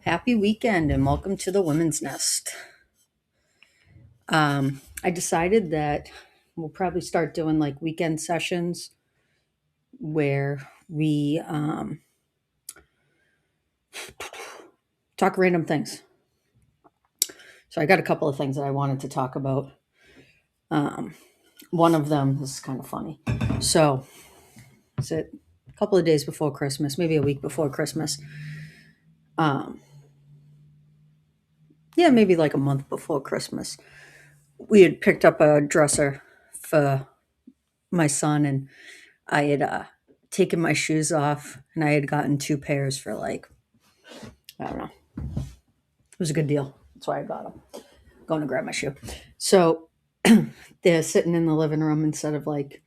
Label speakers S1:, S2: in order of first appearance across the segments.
S1: Happy weekend and welcome to the Women's Nest. I decided that we'll probably start doing like weekend sessions where we talk random things. So I got a couple of things that I wanted to talk about. Um, One of them is kind of funny. So it's a couple of days before Christmas, maybe a week before Christmas. Um, yeah, maybe like a month before Christmas. We had picked up a dresser for my son, and I had taken my shoes off, and I had gotten two pairs for like, I don't know. It was a good deal. That's why I got them. Going to grab my shoe. So they're sitting in the living room instead of like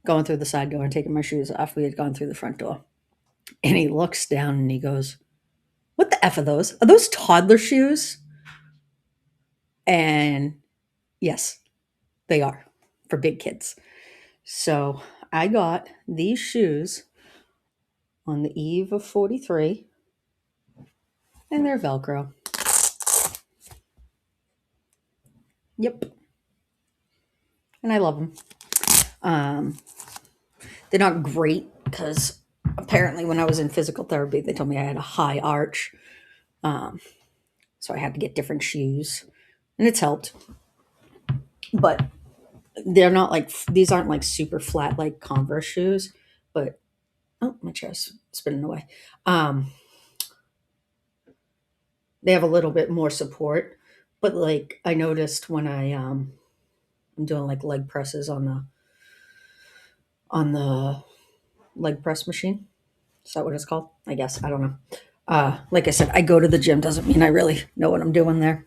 S1: going through the side door and taking my shoes off. We had gone through the front door. And he looks down and he goes, "What the F are those? Are those toddler shoes?" And yes, they are for big kids. So I got these shoes on the eve of 43, and they're Velcro. Yep. And I love them. Um, they're not great because apparently when I was in physical therapy, they told me I had a high arch. Um, so I had to get different shoes, and it's helped. But they're not like, these aren't like super flat like Converse shoes, but oh, my chair's spinning away. Um, they have a little bit more support, but like I noticed when I'm doing like leg presses on the leg press machine. Is that what it's called? I guess. I don't know. Like I said, I go to the gym doesn't mean I really know what I'm doing there.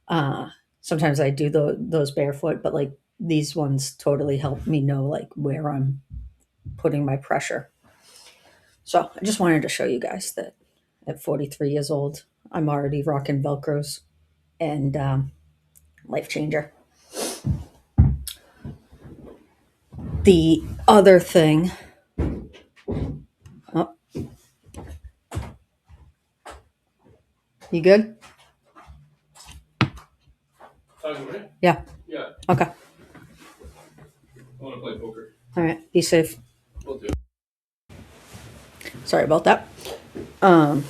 S1: Uh, Sometimes I do those barefoot, but like these ones totally help me know like where I'm putting my pressure. So I just wanted to show you guys that at 43 years old, I'm already rocking Velcros and life changer. The other thing, oh, you good?
S2: Talking right?
S1: Yeah.
S2: Yeah,
S1: Okay.
S2: I want to play poker.
S1: All right. Be safe.
S2: We'll do.
S1: Sorry about that. Um,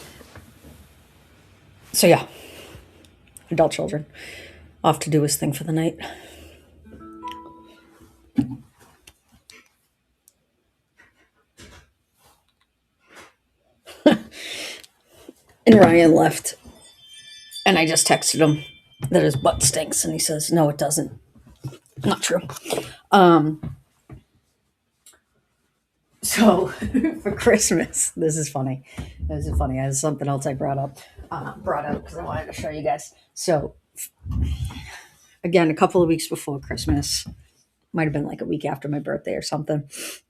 S1: so yeah, adult children off to do his thing for the night. And Ryan left, and I just texted him that his butt stinks, and he says, "No, it doesn't." Not true. Um, so for Christmas, this is funny. This is funny. I have something else I brought up because I wanted to show you guys. So again, a couple of weeks before Christmas, might have been like a week after my birthday or something.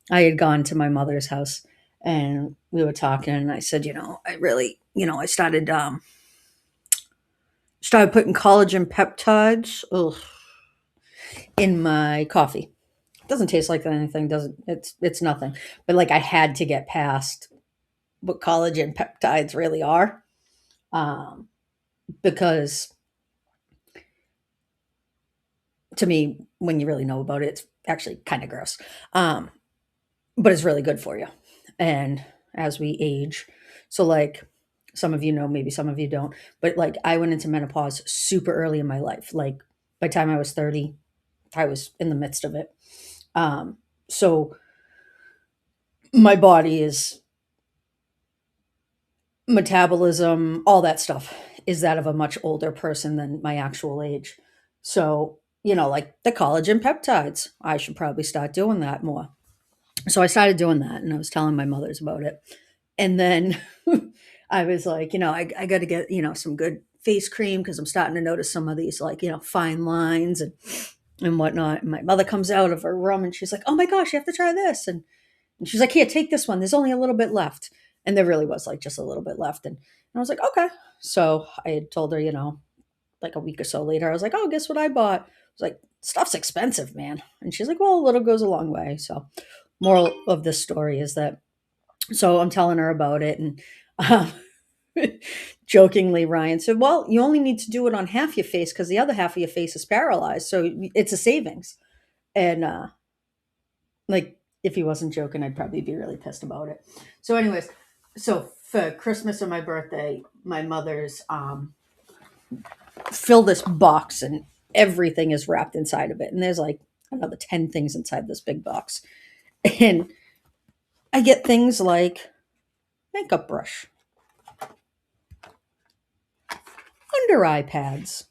S1: I had gone to my mother's house, and we were talking, and I said, I really, I started putting collagen peptides in my coffee. It doesn't taste like anything, doesn't it's nothing. But like I had to get past what collagen peptides really are. Um, because to me, when you really know about it, it's actually kind of gross. Um, but it's really good for you. And as we age, so like some of you know, maybe some of you don't, but like I went into menopause super early in my life. Like by the time I was 30, I was in the midst of it. So my body is metabolism, all that stuff is that of a much older person than my actual age. So, like the collagen peptides, I should probably start doing that more. So I started doing that, and I was telling my mothers about it. And then I was like, I got to get, some good face cream because I'm starting to notice some of these like, fine lines and whatnot. And my mother comes out of her room and she's like, "Oh my gosh, you have to try this." And she's like, "Here, take this one. There's only a little bit left." And there really was like just a little bit left. And I was like, "Okay." So I had told her, like a week or so later, I was like, "Oh, guess what I bought?" I was like, "Stuff's expensive, man." And she's like, "Well, a little goes a long way." So moral of this story is that, so I'm telling her about it. And um, Jokingly, Ryan said, "Well, you only need to do it on half your face because the other half of your face is paralyzed, so it's a savings." And like, if he wasn't joking, I'd probably be really pissed about it. So, anyways, so for Christmas or my birthday, my mother's fill this box and everything is wrapped inside of it, and there's like another 10 things inside this big box, and I get things like makeup brush, under eye pads,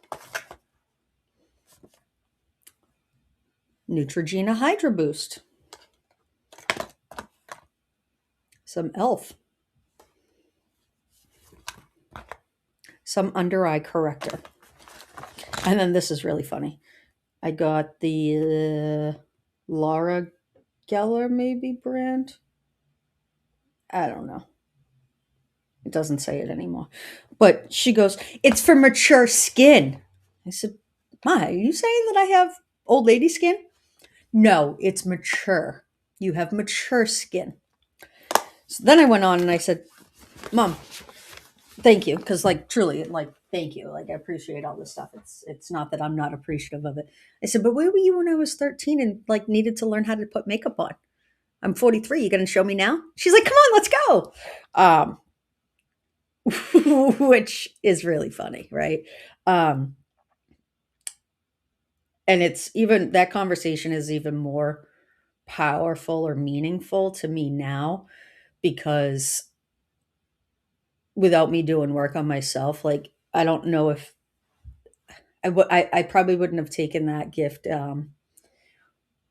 S1: Neutrogena Hydra Boost, some Elf, some under eye corrector. And then this is really funny. I got the Laura Geller maybe brand. I don't know. It doesn't say it anymore. But she goes, "It's for mature skin." I said, "Ma, are you saying that I have old lady skin?" "No, it's mature. You have mature skin." So then I went on and I said, "Mom, thank you." Because like truly, like, thank you. Like, I appreciate all this stuff. It's not that I'm not appreciative of it. I said, "But where were you when I was 13 and like needed to learn how to put makeup on? I'm 43. You gonna show me now?" She's like, "Come on, let's go." Which is really funny, right? Um, and it's even that conversation is even more powerful or meaningful to me now because without me doing work on myself, like I don't know if I probably wouldn't have taken that gift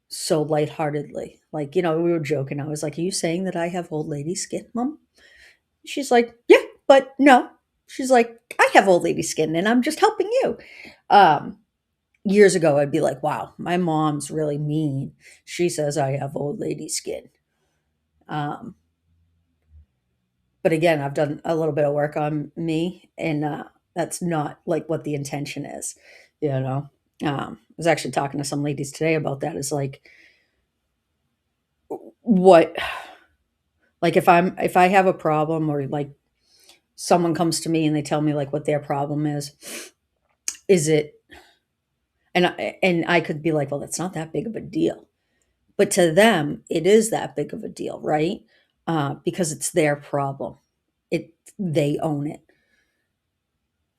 S1: so lightheartedly. Like, we were joking. I was like, "Are you saying that I have old lady skin, Mom?" She's like, "Yeah, but no." She's like, "I have old lady skin and I'm just helping you." Um, Years ago, I'd be like, "Wow, my mom's really mean. She says I have old lady skin." Um, but again, I've done a little bit of work on me, and that's not like what the intention is, you know. I was actually talking to some ladies today about that. Is like what, like if I have a problem or like someone comes to me and they tell me like what their problem is it, and I could be like, "Well, that's not that big of a deal," but to them, it is that big of a deal, right? Because it's their problem. They own it.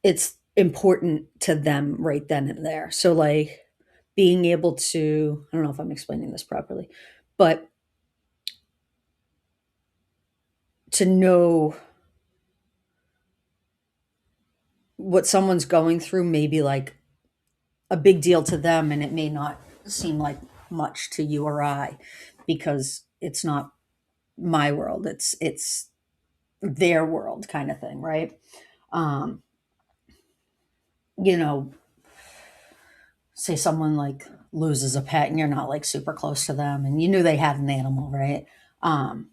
S1: It's important to them right then and there. So like being able to, I don't know if I'm explaining this properly, but to know what someone's going through may be like a big deal to them and it may not seem like much to you or I because it's not my world. It's their world kind of thing, right? Um, you know, say someone like loses a pet and you're not like super close to them and you knew they had an animal, right? Um,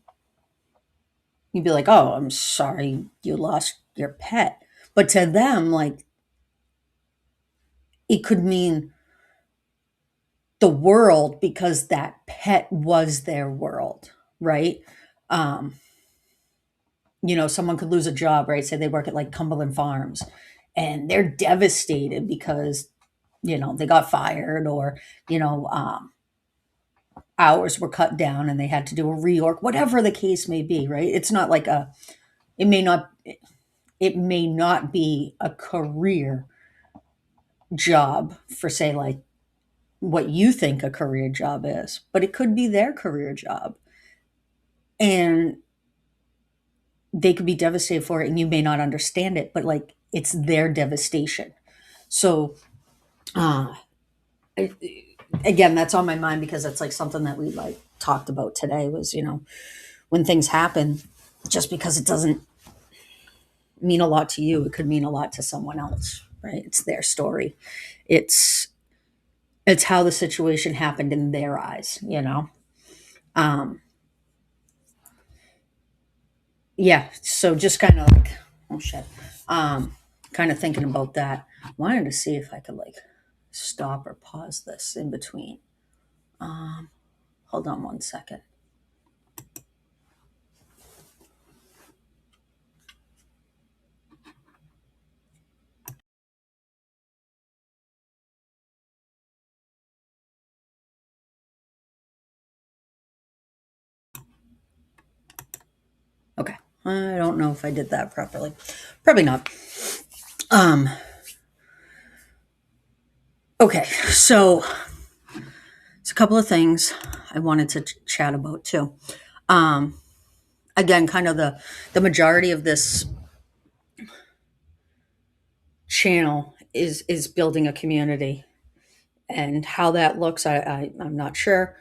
S1: you'd be like, "Oh, I'm sorry you lost your pet." But to them, like, it could mean the world because that pet was their world, right? Um, Someone could lose a job, right? Say they work at like Cumberland Farms and they're devastated because, they got fired or, you know, um, hours were cut down and they had to do a reorg, whatever the case may be, right? It's not like it may not, it may not be a career job for say like what you think a career job is, but it could be their career job. And they could be devastated for it and you may not understand it, but like it's their devastation. So uh I, again, that's on my mind because that's like something that we like talked about today was, when things happen, just because it doesn't mean a lot to you, it could mean a lot to someone else, right? It's their story. It's it's how the situation happened in their eyes. Um yeah, so just kind of like, oh shit. Um Kind of thinking about that. Wanted to see if I could like stop or pause this in between. Um Hold on one second. I don't know if I did that properly. Probably not. Um, okay, so it's a couple of things I wanted to chat about too. Um, Again, kind of the majority of this channel is building a community, and how that looks, I'm not sure.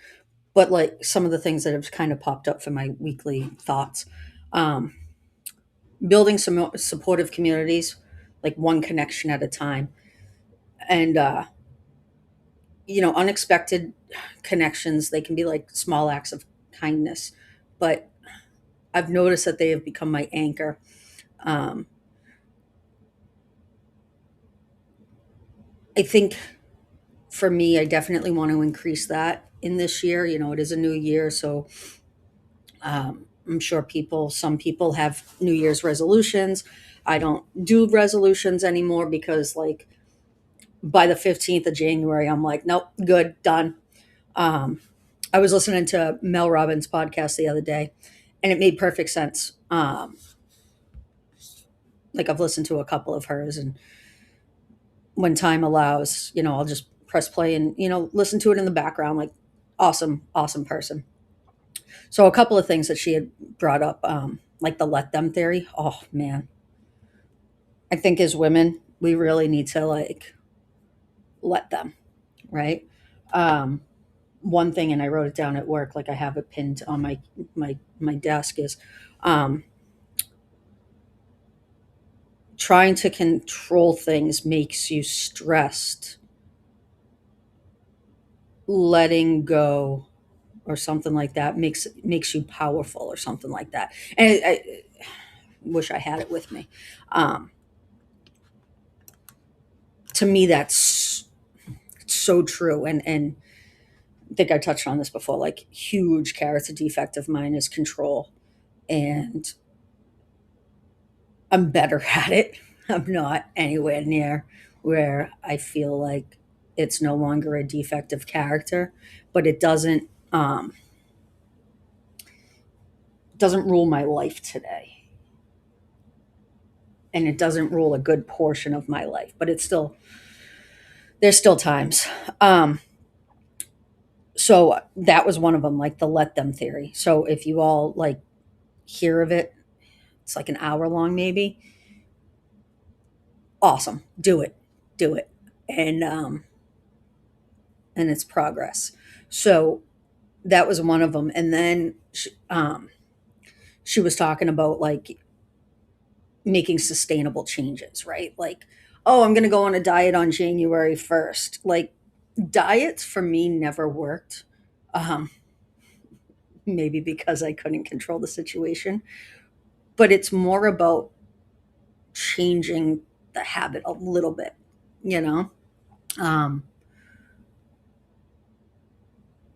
S1: But like some of the things that have kind of popped up for my weekly thoughts, um, building some supportive communities, like one connection at a time, and unexpected connections. They can be like small acts of kindness, but I've noticed that they have become my anchor. Um, I think for me, I definitely want to increase that in this year. It is a new year, so I'm sure some people have New Year's resolutions. I don't do resolutions anymore because, like, by the 15th of January, I'm like, nope, good, done. Um, I was listening to Mel Robbins' podcast the other day, and it made perfect sense. Like, I've listened to a couple of hers, and when time allows, I'll just press play and, listen to it in the background. Like, awesome, awesome person. So, a couple of things that she had brought up, like the let them theory. Oh, man. I think as women, we really need to, like, let them, right? Um, One thing, and I wrote it down at work, like I have it pinned on my desk, is um, trying to control things makes you stressed. Letting go or something like that makes you powerful or something like that. And I wish I had it with me. Um, to me, that's so true. And I think I touched on this before. Like, huge character defect of mine is control, and I'm better at it. I'm not anywhere near where I feel like it's no longer a defect of character, but it doesn't rule my life today, and it doesn't rule a good portion of my life. But there's still times. So that was one of them, like the let them theory. So if you all like hear of it, it's like an hour long, maybe. Awesome, do it, and it's progress. So that was one of them. And then she was talking about like making sustainable changes, right? Like, oh, I'm going to go on a diet on January 1st. Like, diets for me never worked. Um, Maybe because I couldn't control the situation, but it's more about changing the habit a little bit, you know? Um,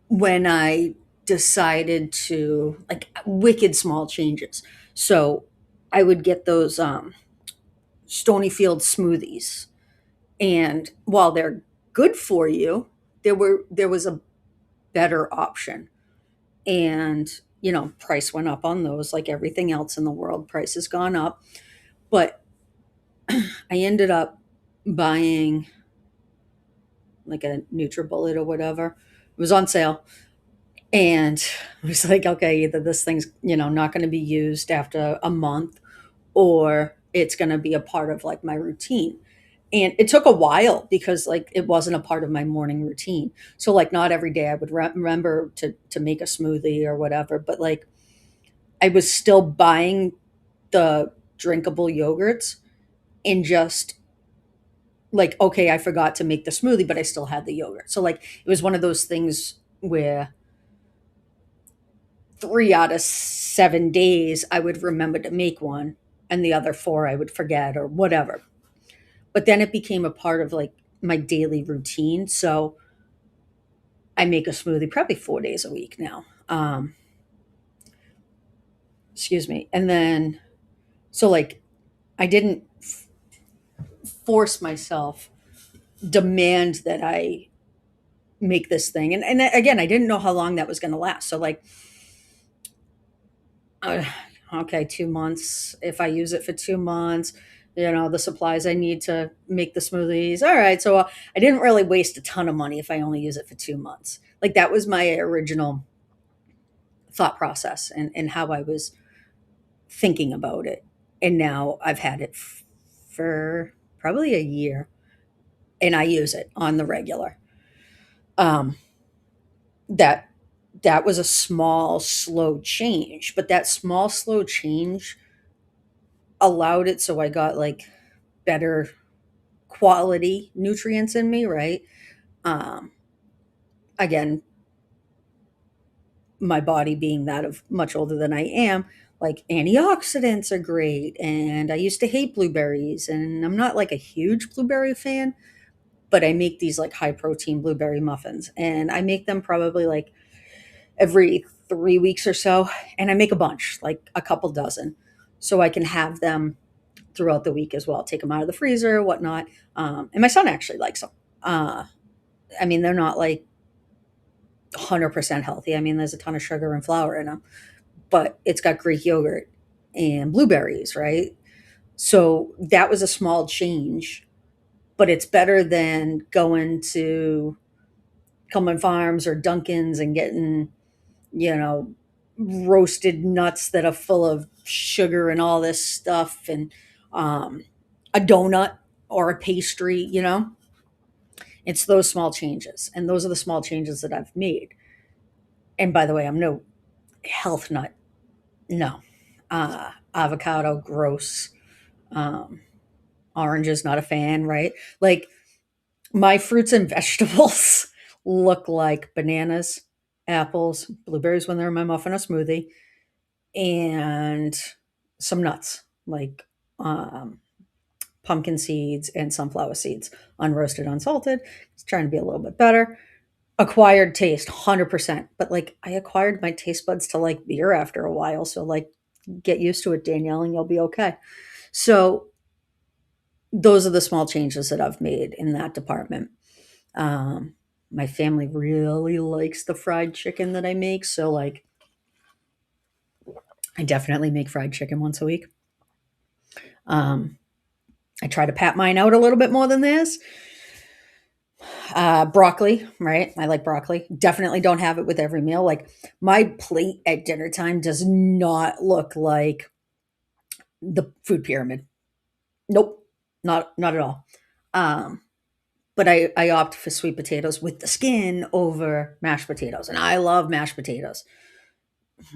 S1: when I decided to, like, wicked small changes. So I would get those Stonyfield smoothies. And while they're good for you, there was a better option. And, price went up on those like everything else in the world. Price has gone up. But I ended up buying like a NutriBullet or whatever. It was on sale. And I was like, okay, either this thing's, not going to be used after a month, or it's going to be a part of like my routine. And it took a while because like it wasn't a part of my morning routine. So like not every day I would remember to make a smoothie or whatever, but like I was still buying the drinkable yogurts, and just like, okay, I forgot to make the smoothie, but I still had the yogurt. So like it was one of those things where 3 out of 7 days I would remember to make one, and the other four I would forget or whatever. But then it became a part of like my daily routine. So I make a smoothie probably 4 days a week now. Excuse me. And then, so like, I didn't force myself, demand that I make this thing. And again, I didn't know how long that was going to last. So like, Okay, 2 months. If I use it for 2 months, the supplies I need to make the smoothies. All right. So I didn't really waste a ton of money if I only use it for 2 months. Like that was my original thought process and how I was thinking about it. And now I've had it for probably a year and I use it on the regular. Um, that that was a small, slow change, but that small, slow change allowed it so I got like better quality nutrients in me, right? Um, Again, my body being that of much older than I am, like antioxidants are great. And I used to hate blueberries, and I'm not like a huge blueberry fan, but I make these like high protein blueberry muffins, and I make them probably like every 3 weeks or so. And I make a bunch, like a couple dozen, so I can have them throughout the week as well. Take them out of the freezer, whatnot. And my son actually likes them. I mean, they're not like 100% healthy. I mean, there's a ton of sugar and flour in them, but it's got Greek yogurt and blueberries, right? So that was a small change, but it's better than going to Coleman Farms or Dunkin's and getting, you know, roasted nuts that are full of sugar and all this stuff and um, a donut or a pastry. It's those small changes. And those are the small changes that I've made. And by the way, I'm no health nut. No. Avocado, gross. Um, Oranges, not a fan, right? Like my fruits and vegetables look like bananas, apples, blueberries when they're in my muffin or smoothie, and some nuts like um, pumpkin seeds and sunflower seeds, unroasted, unsalted. It's trying to be a little bit better. Acquired taste, 100%. But like I acquired my taste buds to like beer after a while. So like get used to it, Danielle, and you'll be okay. So those are the small changes that I've made in that department. Um, my family really likes the fried chicken that I make. So like I definitely make fried chicken once a week. Um, I try to pat mine out a little bit more than this. Broccoli, right? I like broccoli. Definitely don't have it with every meal. Like my plate at dinner time does not look like the food pyramid. Nope, not at all. Um, but I opt for sweet potatoes with the skin over mashed potatoes, and I love mashed potatoes.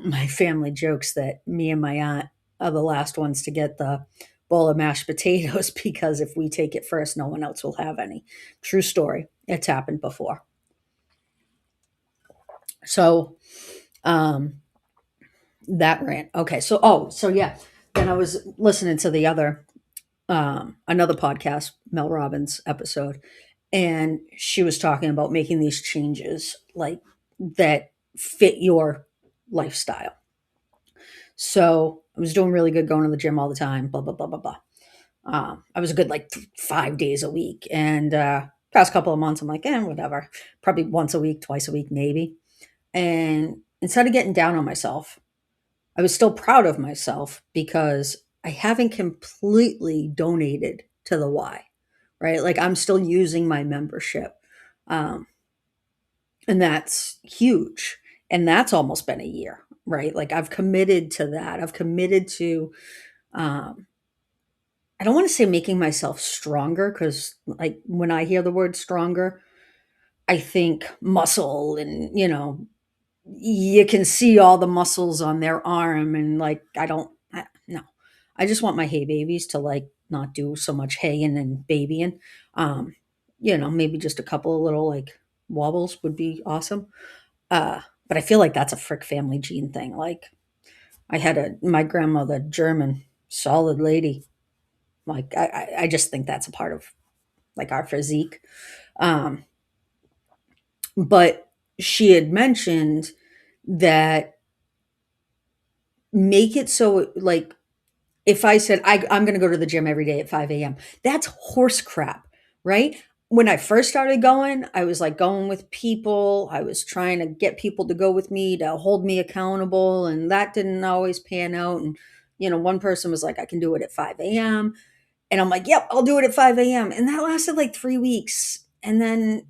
S1: My family jokes that me and my aunt are the last ones to get the bowl of mashed potatoes because if we take it first, no one else will have any. True story. It's happened before. So um, that rant. Okay. So yeah. Then I was listening to the other another podcast, Mel Robbins episode, and she was talking about making these changes like that fit your lifestyle. So I was doing really good going to the gym all the time, blah, blah, blah, blah, blah. I was a good like 5 days a week. And past couple of months, I'm like, whatever. Probably once a week, twice a week, maybe. And instead of getting down on myself, I was still proud of myself because I haven't completely donated to the Y, right? Like I'm still using my membership. Um, and that's huge. And that's almost been a year, right? Like I've committed to that. I've committed to, um, I don't want to say making myself stronger because, like, when I hear the word stronger, I think muscle and, you can see all the muscles on their arm. And, like, no. I just want my hay babies to, like, not do so much haying and babying. Um, maybe just a couple of little, like, wobbles would be awesome. But I feel like that's a Frick family gene thing. Like, I had my grandmother, German, solid lady. Like, I just think that's a part of like our physique. Um, but she had mentioned that make it so like if I said I'm going to go to the gym every day at 5 a.m., that's horse crap, right? when I first started going, I was like going with people. I was trying to get people to go with me to hold me accountable, and that didn't always pan out. And, one person was like, I can do it at 5 a.m. And I'm like, yep, I'll do it at 5 a.m. And that lasted like 3 weeks. And then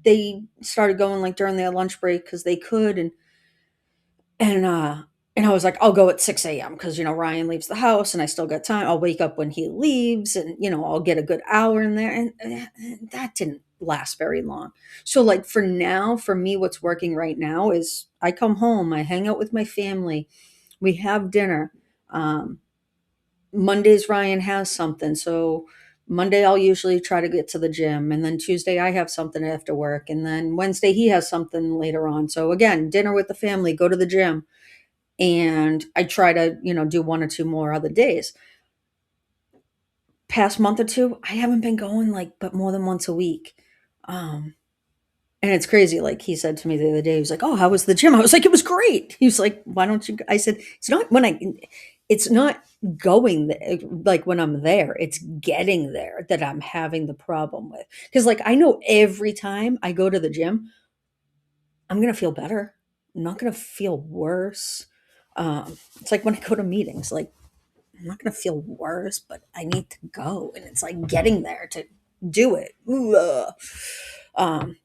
S1: they started going like during their lunch break because they could. And and I was like, I'll go at 6 a.m. because Ryan leaves the house and I still got time. I'll wake up when he leaves, and I'll get a good hour in there. And that didn't last very long. So like for now, for me, what's working right now is I come home, I hang out with my family, we have dinner. Um, Mondays Ryan has something, so Monday I'll usually try to get to the gym, and then Tuesday I have something after work, and then Wednesday he has something later on. So again, dinner with the family, go to the gym, and I try to, do one or two more other days. Past month or two, I haven't been going like but more than once a week. Um, and it's crazy. Like he said to me the other day, he was like, "Oh, how was the gym?" I was like, "It was great." He was like, "Why don't you?" I said, it's not going there, like when I'm there, it's getting there that I'm having the problem with. Because like I know every time I go to the gym, I'm gonna feel better. I'm not gonna feel worse. It's like when I go to meetings, like I'm not gonna feel worse, but I need to go, and it's like getting there to do it. Ooh,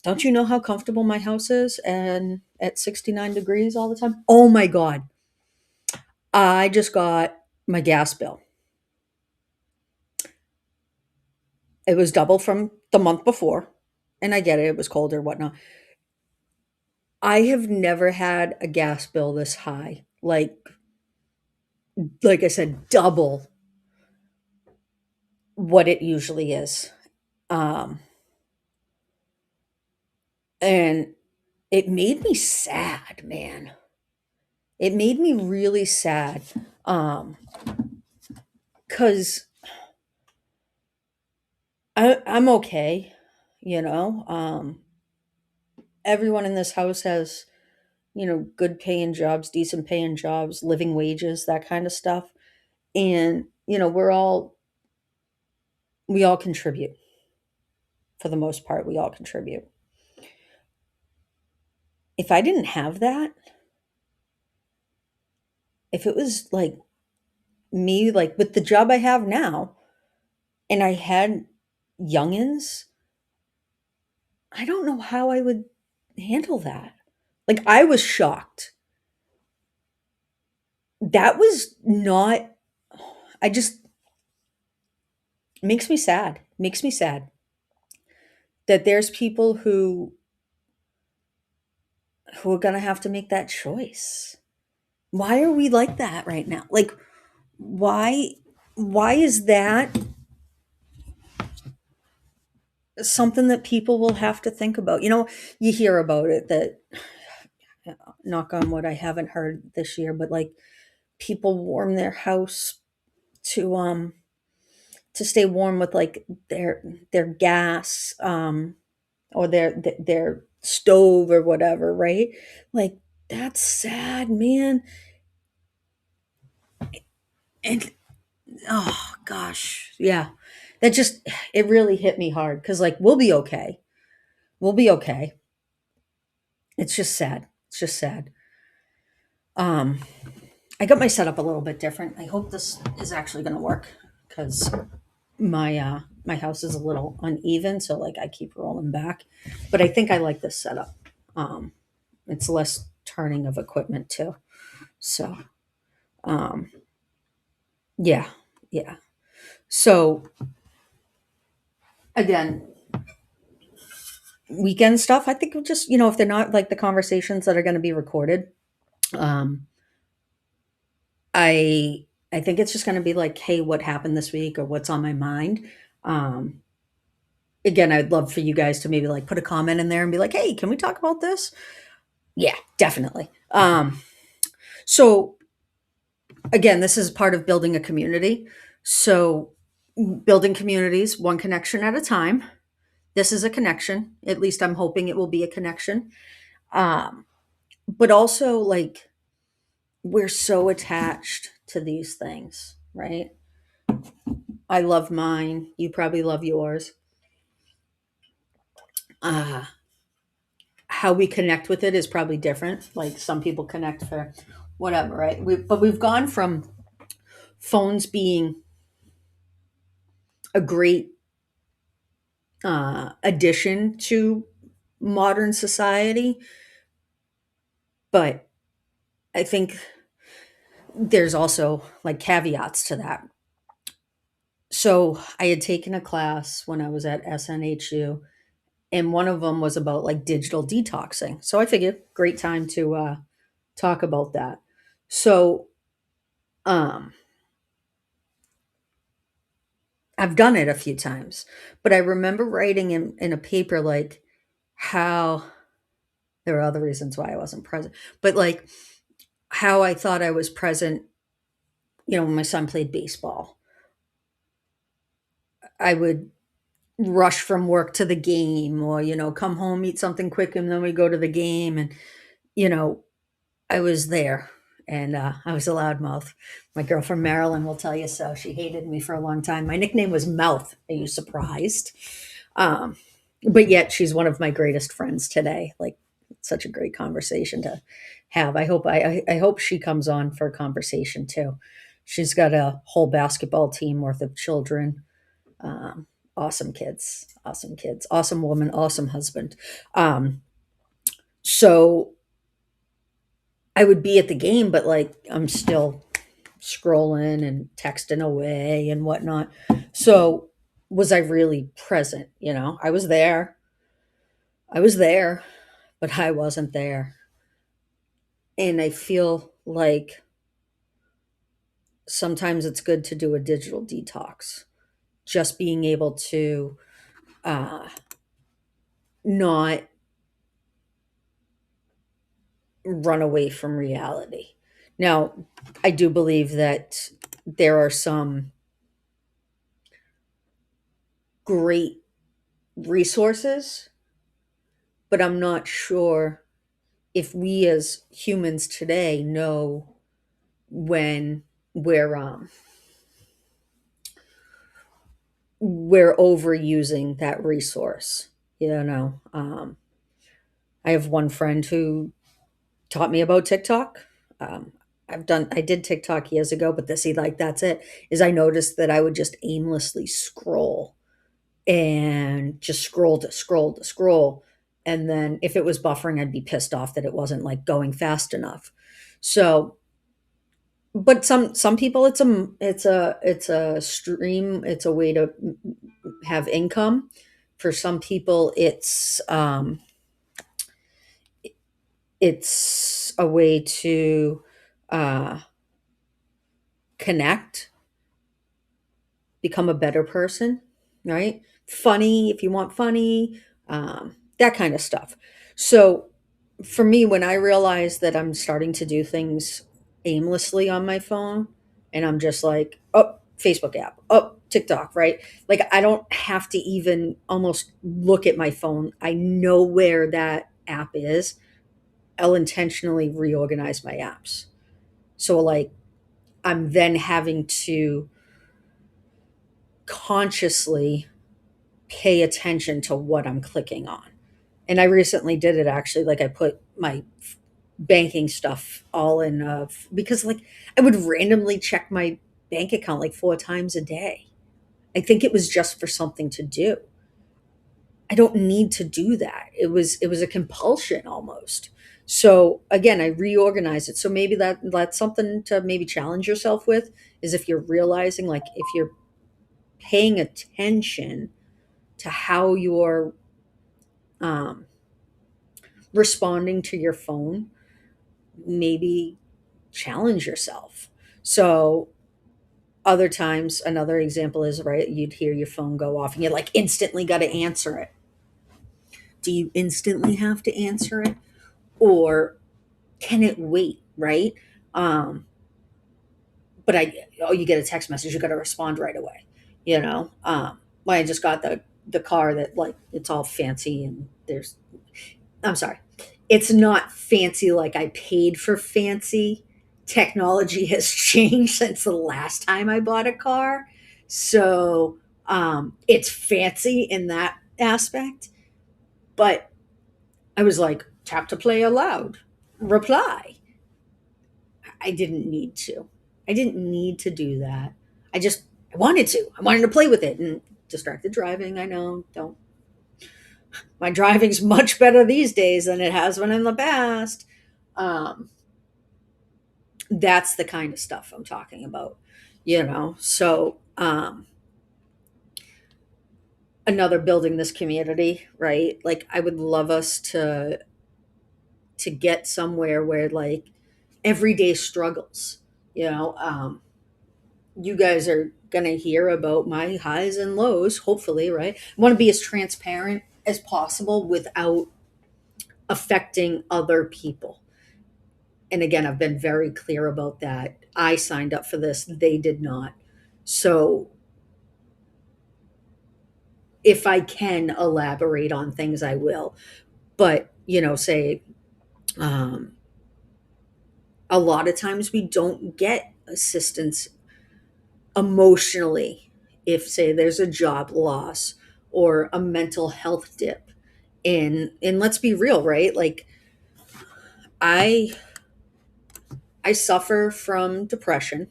S1: don't you know how comfortable my house is, and at 69 degrees all the time? Oh my god! I just got my gas bill. It was double from the month before, and I get it; it was colder, whatnot. I have never had a gas bill this high. Like I said, double what it usually is. Um, and it made me sad, man. It made me really sad. Cause I'm okay, you know. Everyone in this house has, good paying jobs, decent paying jobs, living wages, that kind of stuff. And, we all contribute for the most part. We all contribute. If I didn't have that, if it was like me, like with the job I have now, and I had youngins, I don't know how I would handle that. Like, I was shocked. That was not, I just, makes me sad. Makes me sad that there's people who are going to have to make that choice. Why are we like that right now? Like, why, why is that something that people will have to think about? You hear about it that, knock on wood, I haven't heard this year, but like people warm their house to to stay warm with like their gas, or their stove or whatever, right? Like that's sad, man. And oh gosh, yeah. That just it really hit me hard cuz like we'll be okay. We'll be okay. It's just sad. It's just sad. Um I got my setup a little bit different. I hope this is actually going to work cuz my house is a little uneven, so like I keep rolling back. But I think I like this setup. Um it's less turning of equipment too. So, um yeah, yeah. So again, weekend stuff, I think just, if they're not like the conversations that are going to be recorded, um I think it's just going to be like, hey, what happened this week or what's on my mind. Um Again, I'd love for you guys to maybe like put a comment in there and be like, hey, can we talk about this? Yeah, definitely. So again, this is part of building a community. So building communities one connection at a time. This is a connection. At least I'm hoping it will be a connection. Um, but also, like, we're so attached to these things, right? I love mine. You probably love yours. uh, how we connect with it is probably different. Like some people connect for whatever, right? But we've gone from phones being a great addition to modern society, but I think there's also like caveats to that. So I had taken a class when I was at SNHU, and one of them was about like digital detoxing. So I figured great time to talk about that. So um, I've done it a few times, but I remember writing in a paper like how there are other reasons why I wasn't present, but like how I thought I was present, when my son played baseball. I would rush from work to the game or, come home, eat something quick, and then we go to the game. And, you know, I was there and I was a loudmouth. My girl from Maryland will tell you so. She hated me for a long time. My nickname was Mouth. Are you surprised? Um, but yet she's one of my greatest friends today. Like, such a great conversation to have. I hope she comes on for a conversation too. She's got a whole basketball team worth of children. Um, awesome kids, awesome woman, awesome husband. Um, so I would be at the game, but like I'm still scrolling and texting away and whatnot. So was I really present? I was there, but I wasn't there. And I feel like sometimes it's good to do a digital detox. Just being able to uh, not run away from reality. Now, I do believe that there are some great resources, but I'm not sure if we as humans today know when we're we're overusing that resource. I have one friend who taught me about TikTok. Um, I did TikTok years ago, but that's it. Is I noticed that I would just aimlessly scroll and just scroll to scroll to scroll. And then if it was buffering, I'd be pissed off that it wasn't like going fast enough. So, but some people, it's a stream. It's a way to have income. For some people, it's a way to uh, connect, become a better person, right? Funny, if you want funny, that kind of stuff. So for me, when I realize that I'm starting to do things aimlessly on my phone and I'm just like, oh, Facebook app, oh, TikTok, right? Like I don't have to even almost look at my phone. I know where that app is. I'll intentionally reorganize my apps. So like I'm then having to consciously pay attention to what I'm clicking on. And I recently did it actually. Like I put my banking stuff all in because like I would randomly check my bank account like 4 times a day. I think it was just for something to do. I don't need to do that. It was a compulsion almost. So again, I reorganize it. So maybe that's something to maybe challenge yourself with, is if you're realizing, like, if you're paying attention to how you're um, responding to your phone, maybe challenge yourself. So other times, another example is, right, you'd hear your phone go off and you like instantly got to answer it. Do you instantly have to answer it, or can it wait, right? Um, but you get a text message, you got to respond right away. When I just got the car that, like, it's all fancy and I'm sorry, it's not fancy like I paid for fancy. Technology has changed since the last time I bought a car. So it's fancy in that aspect. But I was like, tap to play aloud, reply. I didn't need to. I didn't need to do that. I just I wanted to. I wanted to play with it. And distracted driving, I know, don't. My driving's much better these days than it has been in the past. Um, that's the kind of stuff I'm talking about, you know. So another building this community, right? Like I would love us to get somewhere where like everyday struggles, you know. You guys are going to hear about my highs and lows, hopefully, right? I want to be as transparent as possible without affecting other people. And again, I've been very clear about that. I signed up for this, they did not. So if I can elaborate on things, I will. But, you know, say, um, a lot of times we don't get assistance emotionally if say there's a job loss or a mental health dip, and let's be real, right? Like i I suffer from depression.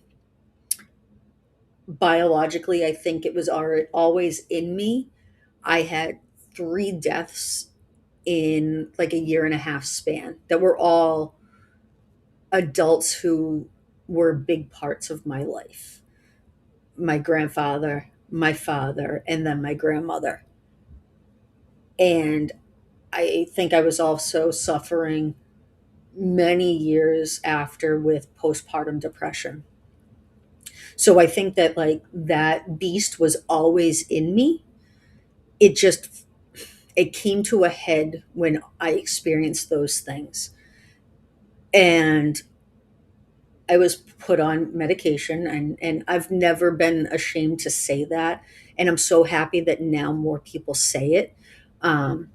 S1: Biologically, I think it was always in me. I had 3 deaths in like a year and a half span that were all adults who were big parts of my life: my grandfather, my father, and then my grandmother. And I think I was also suffering many years after with postpartum depression. So I think that like that beast was always in me. It just it came to a head when I experienced those things. And I was put on medication, and I've never been ashamed to say that. And I'm so happy that now more people say it. Um,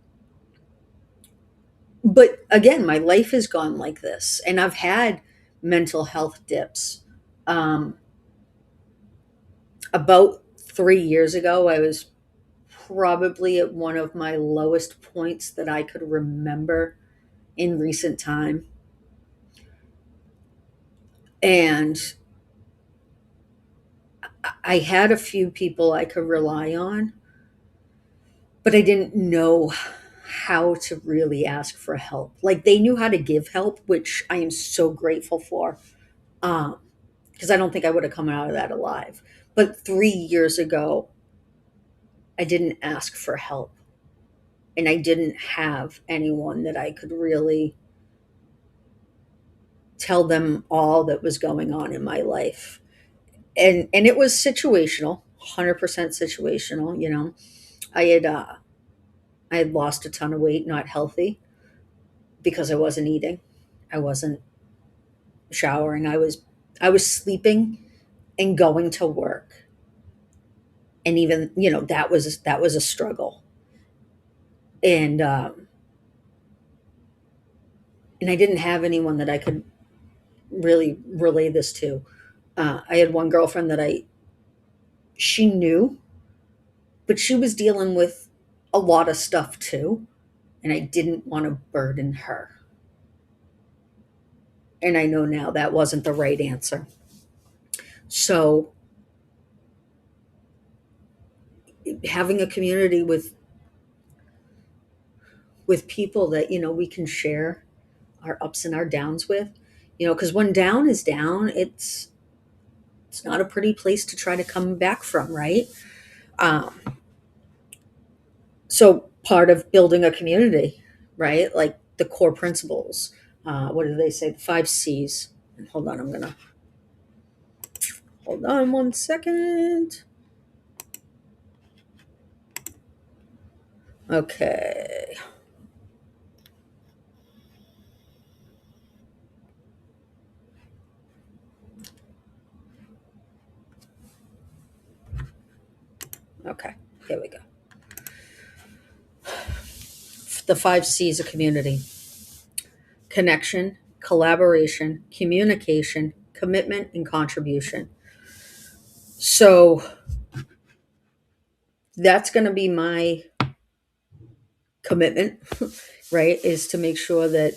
S1: but again, my life has gone like this, and I've had mental health dips. Um, about 3 years ago, I was probably at one of my lowest points that I could remember in recent time. And I had a few people I could rely on, but I didn't know how to really ask for help. Like they knew how to give help, which I am so grateful for. Um, because I don't think I would have come out of that alive. But 3 years ago, I didn't ask for help, and I didn't have anyone that I could really tell them all that was going on in my life. And it was situational, 100% situational, you know. I had I had lost a ton of weight, not healthy, because I wasn't eating. I wasn't showering. I was sleeping and going to work. And even, you know, that was a struggle. And and I didn't have anyone that I could really relay this to. I had one girlfriend that she knew, but she was dealing with a lot of stuff too, and I didn't want to burden her. And I know now that wasn't the right answer. So having a community with people that, you know, we can share our ups and our downs with, you know, because when down is down, it's not a pretty place to try to come back from, right? Um, so part of building a community, right? Like the core principles. What do they say? The 5 C's. Hold on, I'm gonna hold on 1 second. Okay. Okay. Here we go. The 5 C's of community: connection, collaboration, communication, commitment, and contribution. So that's going to be my commitment, right, is to make sure that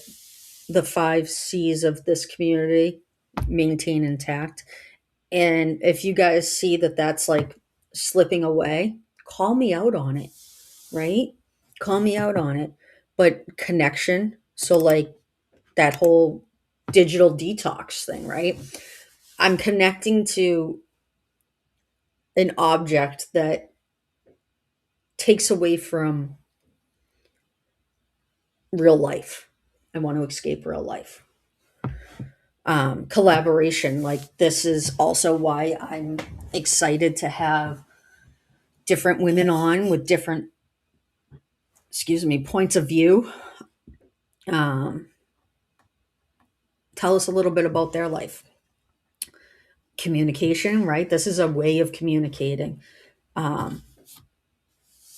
S1: the 5 C's of this community maintain intact. And if you guys see that that's like slipping away, call me out on it, right? Call me out on it. But connection, so like that whole digital detox thing, right? I'm connecting to an object that takes away from real life. I want to escape real life. Collaboration, like this is also why I'm excited to have different women on with different, points of view. Um, tell us a little bit about their life. Communication, right? This is a way of communicating. Um,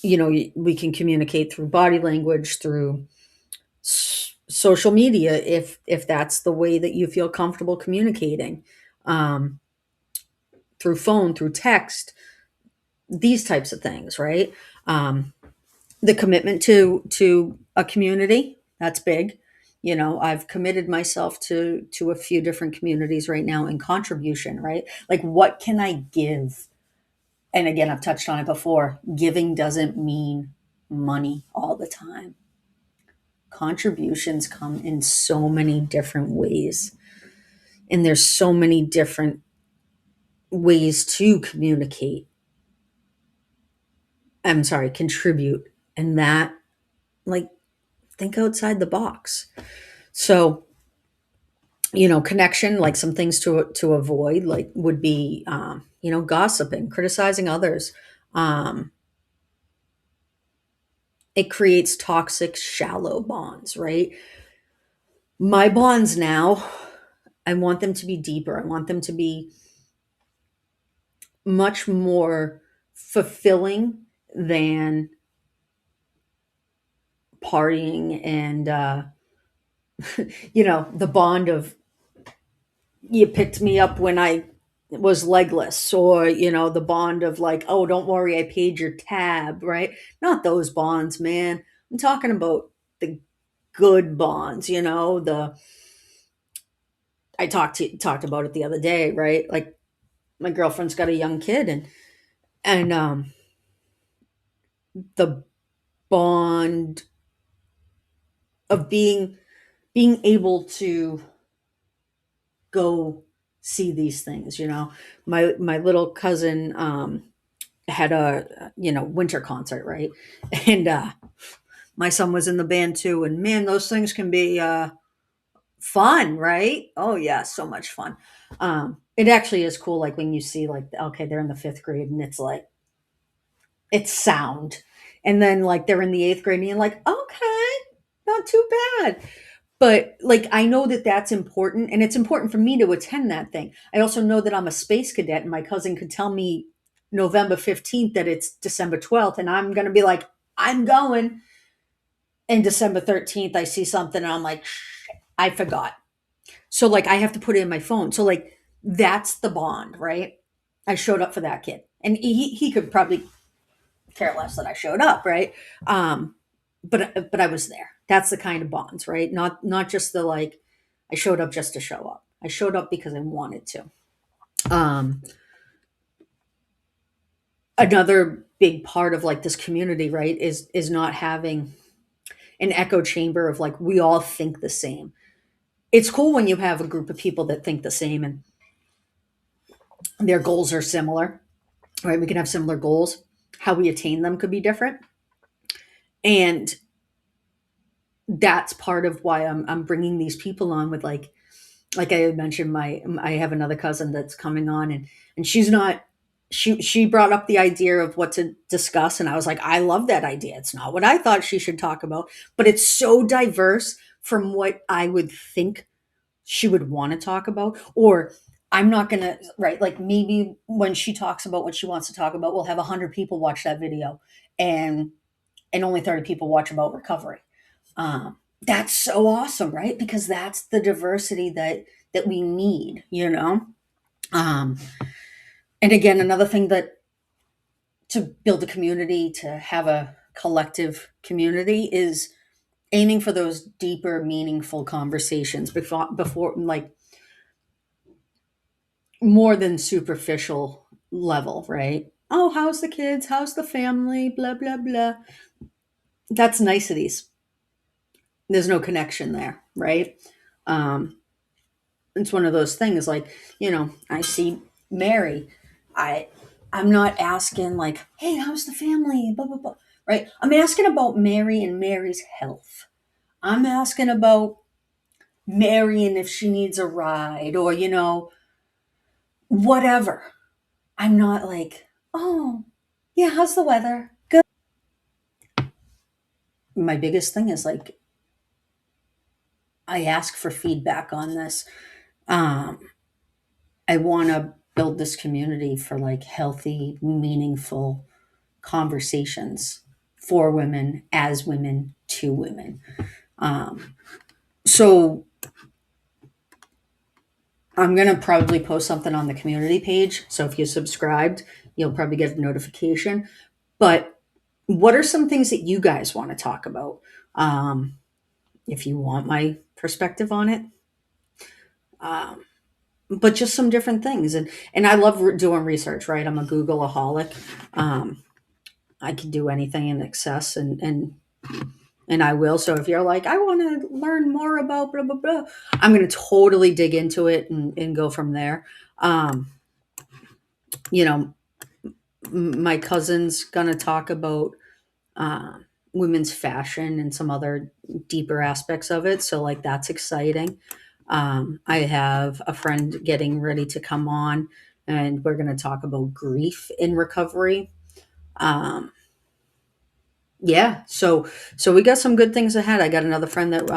S1: we can communicate through body language, through social media, if that's the way that you feel comfortable communicating, um, through phone, through text, these types of things, right? The commitment to a community, that's big. I've committed myself to a few different communities right now in contribution, right? Like, what can I give? And again, I've touched on it before. Giving doesn't mean money all the time. Contributions come in so many different ways, and there's so many different ways to communicate. I'm sorry, contribute. And that, like, think outside the box. So, connection, like some things to avoid, like would be, gossiping, criticizing others. Um, it creates toxic, shallow bonds, right? My bonds now, I want them to be deeper. I want them to be much more fulfilling than partying and, the bond of you picked me up when I was legless, or the bond of like, oh, don't worry, I paid your tab, right? Not those bonds, man. I'm talking about the good bonds, the I talked about it the other day, right? Like, my girlfriend's got a young kid, and the bond of being able to go see these things. My little cousin had a winter concert, right? And my son was in the band too, and man, those things can be fun, right? Oh yeah, so much fun. It actually is cool, like when you see, like, okay, they're in the 5th grade and it's like it's sound, and then like they're in the 8th grade and you're like, okay, not too bad. But like, I know that that's important, and it's important for me to attend that thing. I also know that I'm a space cadet, and my cousin could tell me November 15th that it's December 12th, and I'm going to be like, I'm going. And December 13th, I see something and I'm like, shit, I forgot. So like, I have to put it in my phone. So like, that's the bond, right? I showed up for that kid, and he could probably care less that I showed up, right? But I was there. That's the kind of bonds, right? Not just the like, I showed up just to show up. I showed up because I wanted to. Um, Another big part of like this community, right, is not having an echo chamber of like, we all think the same. It's cool when you have a group of people that think the same and their goals are similar, right? We can have similar goals. How we attain them could be different. And that's part of why I'm bringing these people on with like I had mentioned, I have another cousin that's coming on, and she's not, she brought up the idea of what to discuss, and I was like, I love that idea. It's not what I thought she should talk about, but it's so diverse from what I would think she would want to talk about. Or I'm not gonna, right, like maybe when she talks about what she wants to talk about, we'll have 100 people watch that video, and only 30 people watch about recovery. That's so awesome, right? Because that's the diversity that we need. Um, and again, another thing that to build a community, to have collective community is aiming for those deeper, meaningful conversations before like more than superficial level, right? Oh, how's the kids? How's the family? Blah, blah, blah. That's niceties. There's no connection there, right? Um, it's one of those things like, I see Mary. I I'm not asking like, hey, how's the family? Blah, blah, blah. Right? I'm asking about Mary and Mary's health. I'm asking about Mary and if she needs a ride or, whatever. I'm not like, oh, yeah, how's the weather? Good. My biggest thing is like, I ask for feedback on this. Um, I want to build this community for like healthy, meaningful conversations for women, as women, to women. Um, so I'm going to probably post something on the community page. So if you're subscribed, you'll probably get a notification. But what are some things that you guys want to talk about? Um, if you want my perspective on it. Um, but just some different things. And I love doing research, right? I'm a Googleaholic. I can do anything in excess and I will. So if you're like, I want to learn more about blah, blah, blah, I'm going to totally dig into it and go from there. Um, you know, my cousin's going to talk about uh, women's fashion and some other deeper aspects of it. So, like, that's exciting. I have a friend getting ready to come on, and we're going to talk about grief in recovery. Um, yeah, so we got some good things ahead. I got another friend that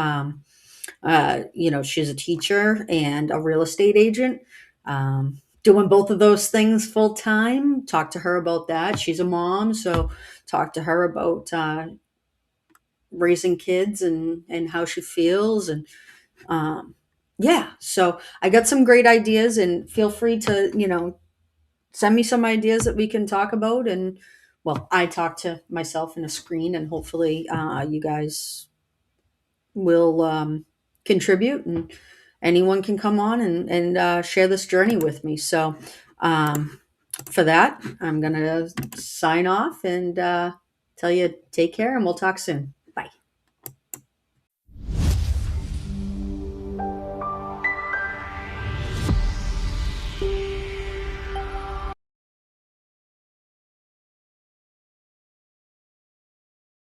S1: she's a teacher and a real estate agent. Doing both of those things full time. Talk to her about that. She's a mom, so talk to her about raising kids and how she feels and um, yeah. So I got some great ideas, and feel free to send me some ideas that we can talk about. And well, I talk to myself in a screen, and hopefully you guys will contribute and anyone can come on and share this journey with me. So um, for that, I'm going to sign off and tell you take care and we'll talk soon.